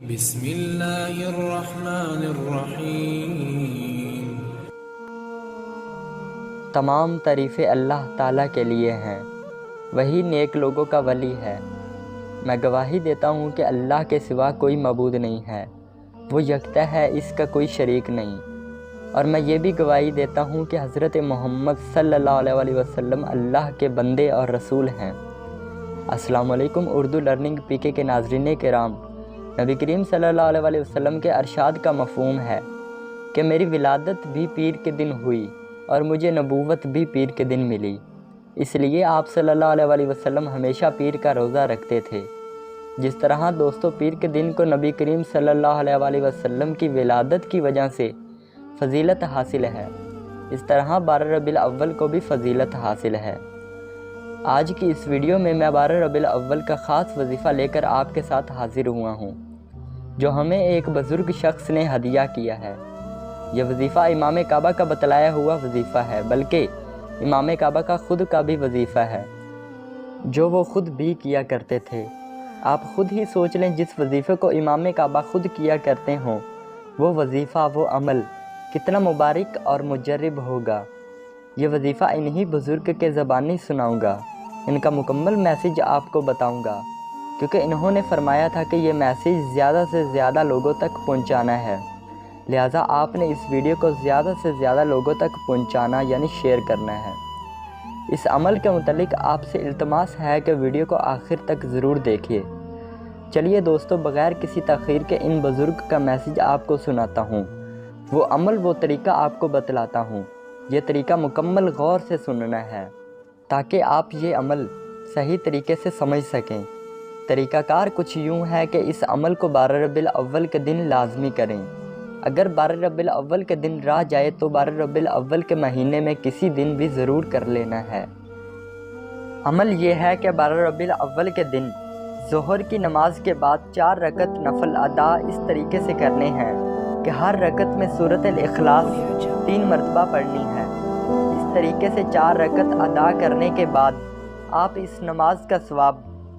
بسم اللہ الرحمن الرحیم۔ تمام تعریفیں اللہ تعالیٰ کے لیے ہیں، وہی نیک لوگوں کا ولی ہے۔ میں گواہی دیتا ہوں کہ اللہ کے سوا کوئی معبود نہیں ہے، وہ یکتا ہے، اس کا کوئی شریک نہیں۔ اور میں یہ بھی گواہی دیتا ہوں کہ حضرت محمد صلی اللہ علیہ وسلم اللہ کے بندے اور رسول ہیں۔ السلام علیکم اردو لرننگ پی کے ناظرین کرام، نبی کریم صلی اللہ علیہ وسلم کے ارشاد کا مفہوم ہے کہ میری ولادت بھی پیر کے دن ہوئی اور مجھے نبوت بھی پیر کے دن ملی، اس لیے آپ صلی اللہ علیہ وسلم ہمیشہ پیر کا روزہ رکھتے تھے۔ جس طرح دوستو پیر کے دن کو نبی کریم صلی اللہ علیہ وسلم کی ولادت کی وجہ سے فضیلت حاصل ہے، اس طرح 12 ربیع الاول کو بھی فضیلت حاصل ہے۔ آج کی اس ویڈیو میں 12 ربیع الاول کا خاص وظیفہ لے کر آپ کے ساتھ حاضر ہوا ہوں، جو ہمیں ایک بزرگ شخص نے ہدیہ کیا ہے۔ یہ وظیفہ امام کعبہ کا بتلایا ہوا وظیفہ ہے، بلکہ امام کعبہ کا خود کا بھی وظیفہ ہے، جو وہ خود بھی کیا کرتے تھے۔ آپ خود ہی سوچ لیں، جس وظیفے کو امام کعبہ خود کیا کرتے ہوں، وہ وظیفہ، وہ عمل کتنا مبارک اور مجرب ہوگا۔ یہ وظیفہ انہی بزرگ کے زبانی سناؤں گا، ان کا مکمل میسیج آپ کو بتاؤں گا، کیونکہ انہوں نے فرمایا تھا کہ یہ میسیج زیادہ سے زیادہ لوگوں تک پہنچانا ہے، لہٰذا آپ نے اس ویڈیو کو زیادہ سے زیادہ لوگوں تک پہنچانا یعنی شیئر کرنا ہے۔ اس عمل کے متعلق آپ سے التماس ہے کہ ویڈیو کو آخر تک ضرور دیکھیے۔ چلیے دوستو، بغیر کسی تاخیر کے ان بزرگ کا میسیج آپ کو سناتا ہوں، وہ عمل، وہ طریقہ آپ کو بتلاتا ہوں۔ یہ طریقہ مکمل غور سے سننا ہے تاکہ آپ یہ عمل صحیح طریقے سے سمجھ سکیں۔ طریقہ کار کچھ یوں ہے کہ اس عمل کو 12 ربیع الاول کے دن لازمی کریں۔ اگر 12 ربیع الاول کے دن رہ جائے تو 12 ربیع الاول کے مہینے میں کسی دن بھی ضرور کر لینا ہے۔ عمل یہ ہے کہ 12 ربیع الاول کے دن ظہر کی نماز کے بعد 4 رکعت نفل ادا اس طریقے سے کرنے ہیں کہ ہر رکعت میں سورۃ الاخلاص 3 مرتبہ پڑھنی ہے۔ اس طریقے سے 4 رکعت ادا کرنے کے بعد آپ اس نماز کا ثواب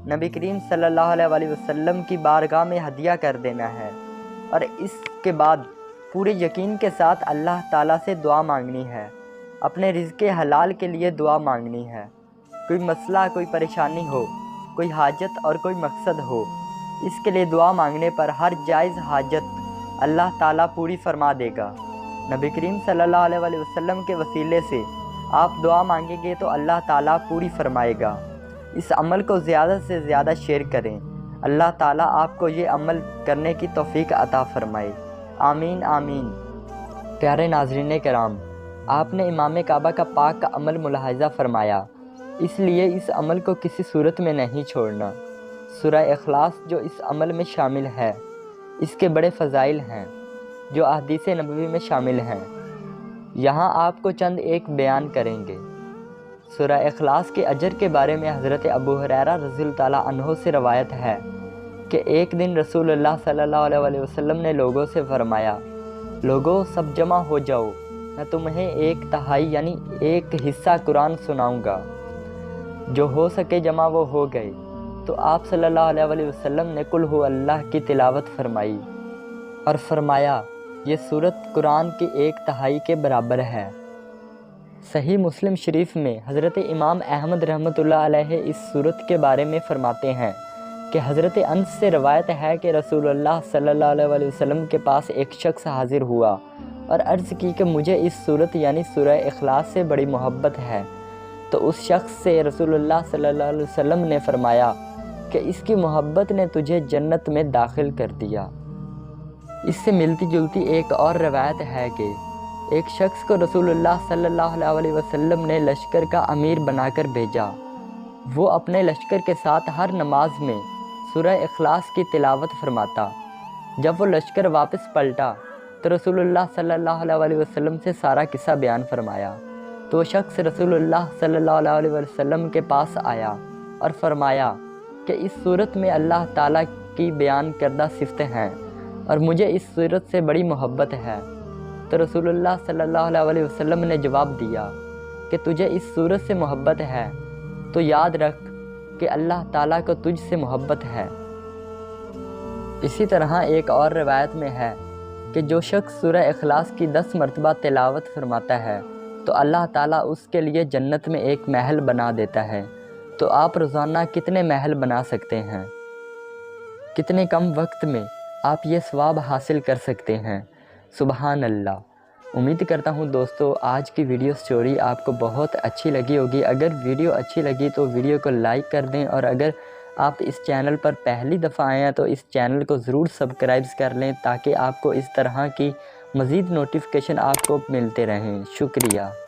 نبی کریم صلی اللہ علیہ وسلم کی بارگاہ میں ہدیہ کر دینا ہے، اور اس کے بعد پورے یقین کے ساتھ اللہ تعالیٰ سے دعا مانگنی ہے، اپنے رزق حلال کے لیے دعا مانگنی ہے۔ کوئی مسئلہ، کوئی پریشانی ہو، کوئی حاجت اور کوئی مقصد ہو، اس کے لیے دعا مانگنے پر ہر جائز حاجت اللہ تعالیٰ پوری فرما دے گا۔ نبی کریم صلی اللہ علیہ وسلم کے وسیلے سے آپ دعا مانگیں گے تو اللہ تعالیٰ پوری فرمائے گا۔ اس عمل کو زیادہ سے زیادہ شیئر کریں۔ اللہ تعالیٰ آپ کو یہ عمل کرنے کی توفیق عطا فرمائے، آمین آمین۔ پیارے ناظرین کرام، آپ نے امام کعبہ کا پاک کا عمل ملاحظہ فرمایا، اس لیے اس عمل کو کسی صورت میں نہیں چھوڑنا۔ سورہ اخلاص جو اس عمل میں شامل ہے، اس کے بڑے فضائل ہیں جو احادیث نبوی میں شامل ہیں، یہاں آپ کو چند ایک بیان کریں گے۔ سورہ اخلاص کے اجر کے بارے میں حضرت ابو ہریرہ رضی اللہ تعالیٰ عنہ سے روایت ہے کہ ایک دن رسول اللہ صلی اللہ علیہ وسلم نے لوگوں سے فرمایا، لوگوں سب جمع ہو جاؤ، میں تمہیں 1/3 یعنی 1 حصہ قرآن سناؤں گا۔ جو ہو سکے جمع وہ ہو گئے، تو آپ صلی اللہ علیہ وسلم نے قل ہو اللہ کی تلاوت فرمائی اور فرمایا، یہ سورت قرآن کی 1/3 کے برابر ہے۔ صحیح مسلم شریف میں حضرت امام احمد رحمۃ اللہ علیہ اس سورت کے بارے میں فرماتے ہیں کہ حضرت انس سے روایت ہے کہ رسول اللہ صلی اللہ علیہ وسلم کے پاس ایک شخص حاضر ہوا اور عرض کی کہ مجھے اس سورت یعنی سورہ اخلاص سے بڑی محبت ہے۔ تو اس شخص سے رسول اللہ صلی اللہ علیہ وسلم نے فرمایا کہ اس کی محبت نے تجھے جنت میں داخل کر دیا۔ اس سے ملتی جلتی ایک اور روایت ہے کہ ایک شخص کو رسول اللہ صلی اللہ علیہ وسلم نے لشکر کا امیر بنا کر بھیجا۔ وہ اپنے لشکر کے ساتھ ہر نماز میں سورہ اخلاص کی تلاوت فرماتا۔ جب وہ لشکر واپس پلٹا تو رسول اللہ صلی اللہ علیہ وسلم سے سارا قصہ بیان فرمایا۔ تو وہ شخص رسول اللہ صلی اللہ علیہ وسلم کے پاس آیا اور فرمایا کہ اس صورت میں اللہ تعالیٰ کی بیان کردہ صفتیں ہیں اور مجھے اس صورت سے بڑی محبت ہے۔ تو رسول اللہ صلی اللہ علیہ وسلم نے جواب دیا کہ تجھے اس صورت سے محبت ہے تو یاد رکھ کہ اللہ تعالیٰ کو تجھ سے محبت ہے۔ اسی طرح ایک اور روایت میں ہے کہ جو شخص سورہ اخلاص کی 10 مرتبہ تلاوت فرماتا ہے تو اللہ تعالیٰ اس کے لیے جنت میں ایک محل بنا دیتا ہے۔ تو آپ روزانہ کتنے محل بنا سکتے ہیں؟ کتنے کم وقت میں آپ یہ ثواب حاصل کر سکتے ہیں؟ سبحان اللہ۔ امید کرتا ہوں دوستو آج کی ویڈیو سٹوری آپ کو بہت اچھی لگی ہوگی۔ اگر ویڈیو اچھی لگی تو ویڈیو کو لائک کر دیں، اور اگر آپ اس چینل پر پہلی دفعہ آئے ہیں تو اس چینل کو ضرور سبسکرائب کر لیں تاکہ آپ کو اس طرح کی مزید نوٹیفیکیشن آپ کو ملتے رہیں۔ شکریہ۔